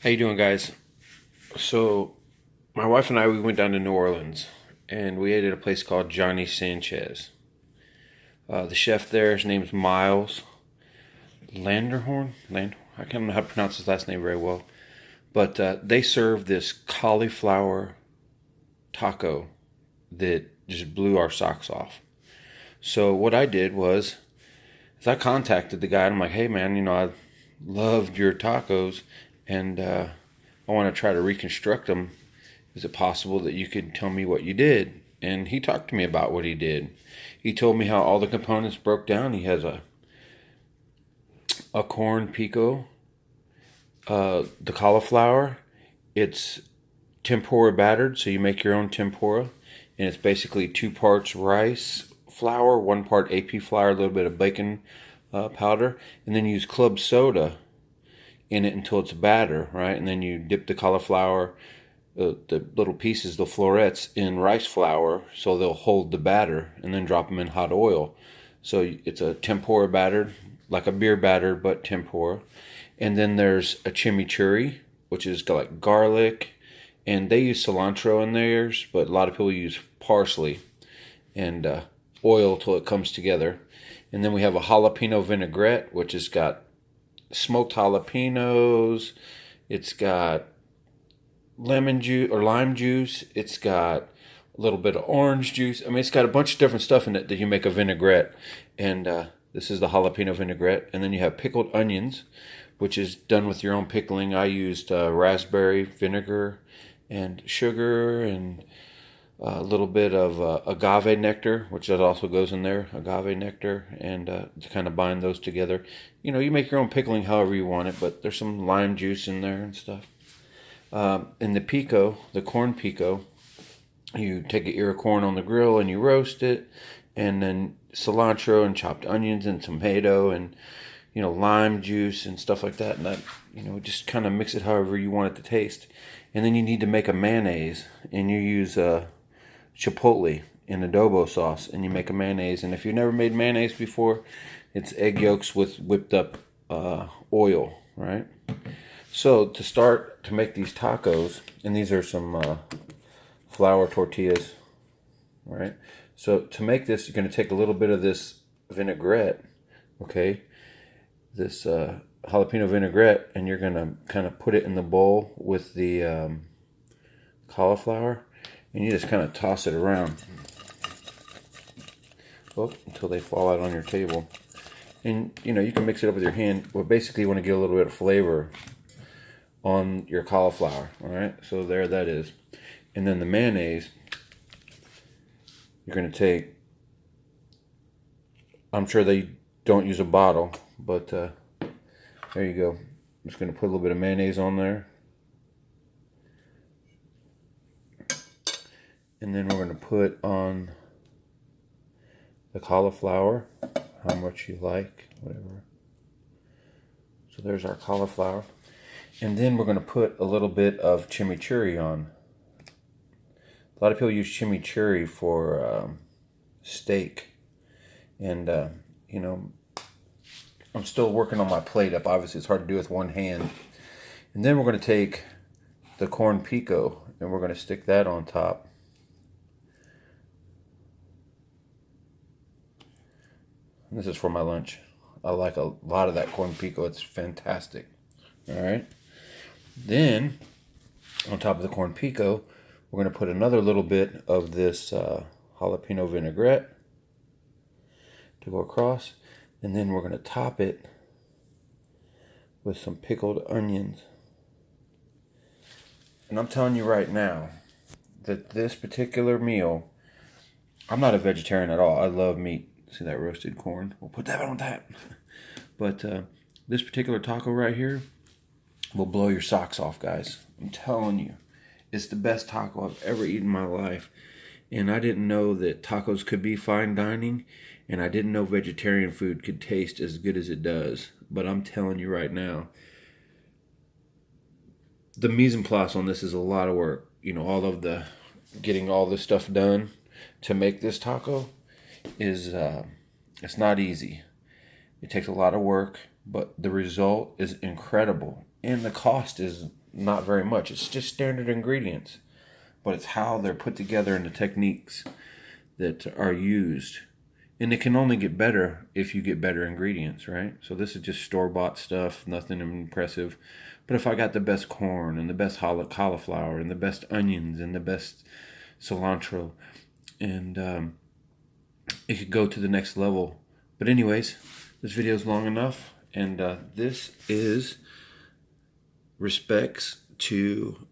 How you doing, guys? So, my wife and I, we went down to New Orleans, and we ate at a place called Johnny Sanchez. The chef there, his name's Miles Landerhorn. I can't know how to pronounce his last name very well, but they serve this cauliflower taco that just blew our socks off. So what I did was, I contacted the guy, and I'm like, "Hey, man, I loved your tacos, and I want to try to reconstruct them. Is it possible that you could tell me what you did?" And he talked to me about what he did. He told me how all the components broke down. He has a corn pico, the cauliflower. It's tempura battered, so you make your own tempura, and it's basically 2 parts rice flour, 1 part AP flour, a little bit of bacon powder, and then you use club soda in it until it's a batter, right? And then you dip the cauliflower, the little pieces, the florets, in rice flour so they'll hold the batter, and then drop them in hot oil. So it's a tempura batter, like a beer batter, but tempura. And then there's a chimichurri, which is like garlic, and they use cilantro in theirs, but a lot of people use parsley and oil till it comes together. And then we have a jalapeno vinaigrette, which has got smoked jalapenos. It's got lemon juice or lime juice. It's got a little bit of orange juice. I mean, it's got a bunch of different stuff in it that you make a vinaigrette. And this is the jalapeno vinaigrette. And then you have pickled onions, which is done with your own pickling. I used raspberry vinegar and sugar and a little bit of agave nectar, which also goes in there, agave nectar, and to kind of bind those together. You make your own pickling however you want it, but there's some lime juice in there and stuff. In the pico, the corn pico, you take an ear of corn on the grill and you roast it, and then cilantro and chopped onions and tomato and lime juice and stuff like that, and that just kind of mix it however you want it to taste. And then you need to make a mayonnaise, and you use chipotle in adobo sauce, and you make a mayonnaise. And if you've never made mayonnaise before, it's egg yolks with whipped up oil, right? So to start to make these tacos, and these are some flour tortillas, right? So to make this, you're going to take a little bit of this vinaigrette, okay? This jalapeno vinaigrette, and you're going to kind of put it in the bowl with the cauliflower, and you just kind of toss it around until they fall out on your table. And you can mix it up with your hand, but basically you want to get a little bit of flavor on your cauliflower. All right, so there that is. And then the mayonnaise, you're going to take, I'm sure they don't use a bottle, but there you go. I'm just going to put a little bit of mayonnaise on there. And then we're going to put on the cauliflower, how much you like, whatever. So there's our cauliflower. And then we're going to put a little bit of chimichurri on. A lot of people use chimichurri for steak. And, I'm still working on my plate up. Obviously, it's hard to do with one hand. And then we're going to take the corn pico, and we're going to stick that on top. This is for my lunch. I like a lot of that corn pico. It's fantastic. All right. Then, on top of the corn pico, we're going to put another little bit of this jalapeno vinaigrette to go across. And then we're going to top it with some pickled onions. And I'm telling you right now that this particular meal, I'm not a vegetarian at all. I love meat. See that roasted corn? We'll put that on that. But this particular taco right here will blow your socks off, guys. I'm telling you. It's the best taco I've ever eaten in my life. And I didn't know that tacos could be fine dining. And I didn't know vegetarian food could taste as good as it does. But I'm telling you right now, the mise en place on this is a lot of work. All of the getting all this stuff done to make this taco is it's not easy. It takes a lot of work, but the result is incredible, and the cost is not very much. It's just standard ingredients, but it's how they're put together and the techniques that are used. And it can only get better if you get better ingredients, right? So this is just store-bought stuff, nothing impressive. But if I got the best corn and the best cauliflower and the best onions and the best cilantro, and it could go to the next level. But anyways, this video is long enough, and this is respects to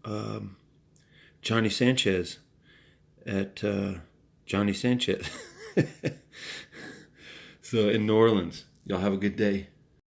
Johnny Sanchez at Johnny Sanchez. So in New Orleans, y'all have a good day.